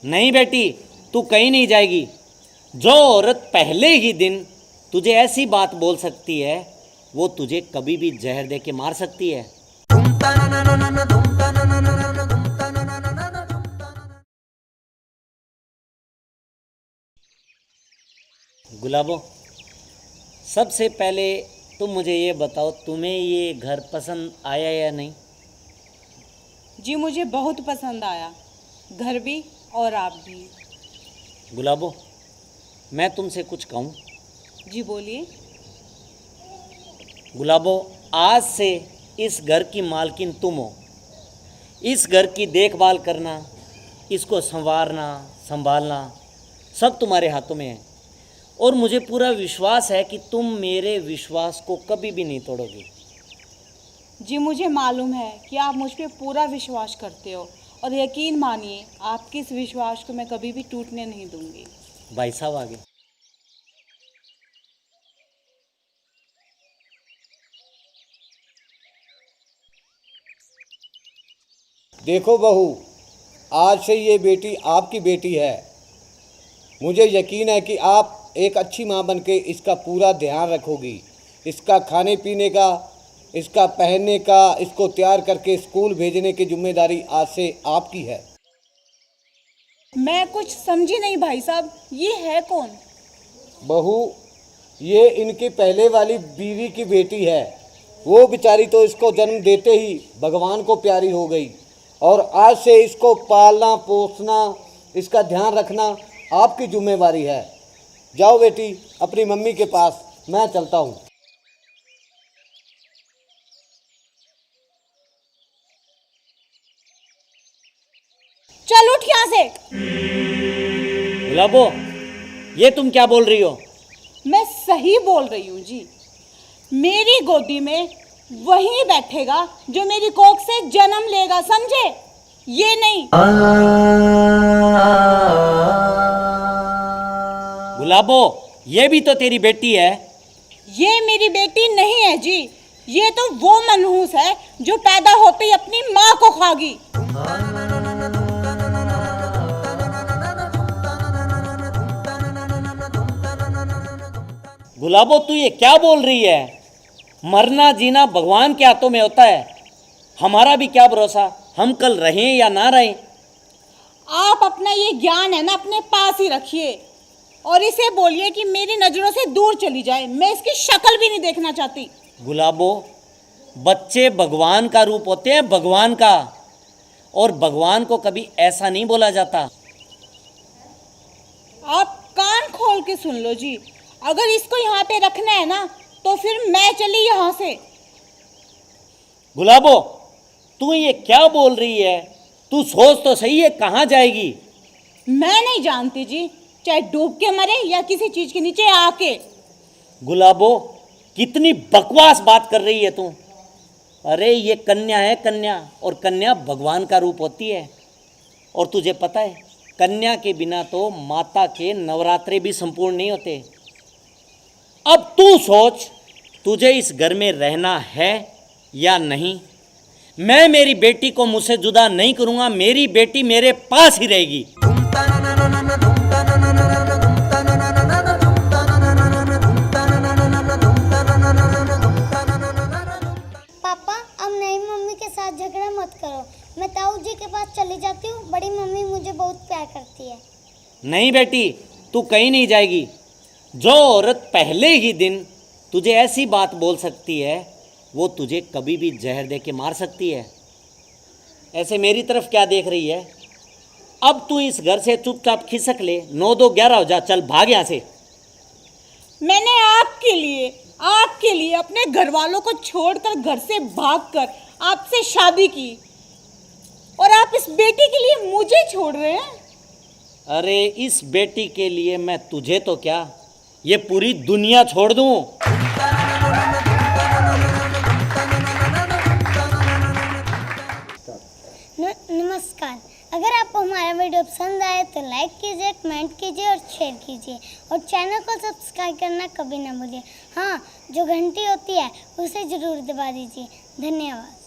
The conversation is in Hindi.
नहीं बेटी, तू कहीं नहीं जाएगी। जो औरत पहले ही दिन तुझे ऐसी बात बोल सकती है, वो तुझे कभी भी जहर दे के मार सकती है। गुलाबो, सबसे पहले तुम मुझे ये बताओ, तुम्हें ये घर पसंद आया या नहीं? जी मुझे बहुत पसंद आया, घर भी और आप भी। गुलाबो, मैं तुमसे कुछ कहूँ? जी बोलिए। गुलाबो, आज से इस घर की मालकिन तुम हो। इस घर की देखभाल करना, इसको संवारना, संभालना सब तुम्हारे हाथों में है। और मुझे पूरा विश्वास है कि तुम मेरे विश्वास को कभी भी नहीं तोड़ोगे। जी मुझे मालूम है कि आप मुझ पे पूरा विश्वास करते हो, और यकीन मानिए आपके इस विश्वास को मैं कभी भी टूटने नहीं दूंगी। भाई साहब आगे। देखो बहू, आज से ये बेटी आपकी बेटी है। मुझे यकीन है कि आप एक अच्छी माँ बनके इसका पूरा ध्यान रखोगी। इसका खाने पीने का, इसका पहनने का, इसको तैयार करके स्कूल भेजने की जिम्मेदारी आज से आपकी है। मैं कुछ समझी नहीं भाई साहब, ये है कौन? बहू, ये इनकी पहले वाली बीवी की बेटी है। वो बेचारी तो इसको जन्म देते ही भगवान को प्यारी हो गई, और आज से इसको पालना पोसना, इसका ध्यान रखना आपकी जिम्मेवारी है। जाओ बेटी अपनी मम्मी के पास, मैं चलता हूँ। चल उठ यहाँ से। गुलाबो, ये तुम क्या बोल रही हो? मैं सही बोल रही हूँ जी। मेरी गोदी में वही बैठेगा जो मेरी कोख से जन्म लेगा, समझे? ये नहीं। गुलाबो, ये भी तो तेरी बेटी है। ये मेरी बेटी नहीं है जी, ये तो वो मनहूस है जो पैदा होते ही अपनी माँ को खागी। गुलाबो, तू ये क्या बोल रही है? मरना जीना भगवान के हाथों में होता है। हमारा भी क्या भरोसा, हम कल रहें या ना रहें। आप अपना ये ज्ञान है ना अपने पास ही रखिए, और इसे बोलिए कि मेरी नजरों से दूर चली जाए। मैं इसकी शक्ल भी नहीं देखना चाहती। गुलाबो, बच्चे भगवान का रूप होते हैं, भगवान का। और भगवान को कभी ऐसा नहीं बोला जाता। आप कान खोल के सुन लो जी, अगर इसको यहाँ पे रखना है ना तो फिर मैं चली यहाँ से। गुलाबो, तू ये क्या बोल रही है? तू सोच तो सही है, कहाँ जाएगी? मैं नहीं जानती जी, चाहे डूब के मरे या किसी चीज के नीचे आके। गुलाबो, कितनी बकवास बात कर रही है तू। अरे ये कन्या है, कन्या, और कन्या भगवान का रूप होती है। और तुझे पता है, कन्या के बिना तो माता के नवरात्रे भी संपूर्ण नहीं होते। अब तू सोच, तुझे इस घर में रहना है या नहीं। मैं मेरी बेटी को मुझसे जुदा नहीं करूंगा। मेरी बेटी मेरे पास ही रहेगी। पापा, अब नई मम्मी के साथ झगड़ा मत करो। मैं ताऊ जी के पास चली जाती हूँ। बड़ी मम्मी मुझे बहुत प्यार करती है। नहीं बेटी, तू कहीं नहीं जाएगी। जो औरत पहले ही दिन तुझे ऐसी बात बोल सकती है, वो तुझे कभी भी जहर दे के मार सकती है। ऐसे मेरी तरफ क्या देख रही है? अब तू इस घर से चुपचाप खिसक ले। 9 2 11 हो जा, चल भाग यहाँ से। मैंने आपके लिए अपने घर वालों को छोड़कर, घर से भागकर आपसे शादी की, और आप इस बेटी के लिए मुझे छोड़ रहे हैं। अरे इस बेटी के लिए मैं तुझे तो क्या, ये पूरी दुनिया छोड़ दूं। नमस्कार। अगर आपको हमारा वीडियो पसंद आए तो लाइक कीजिए, कमेंट कीजिए और शेयर कीजिए, और चैनल को सब्सक्राइब करना कभी ना भूलिए। हाँ, जो घंटी होती है उसे ज़रूर दबा दीजिए। धन्यवाद।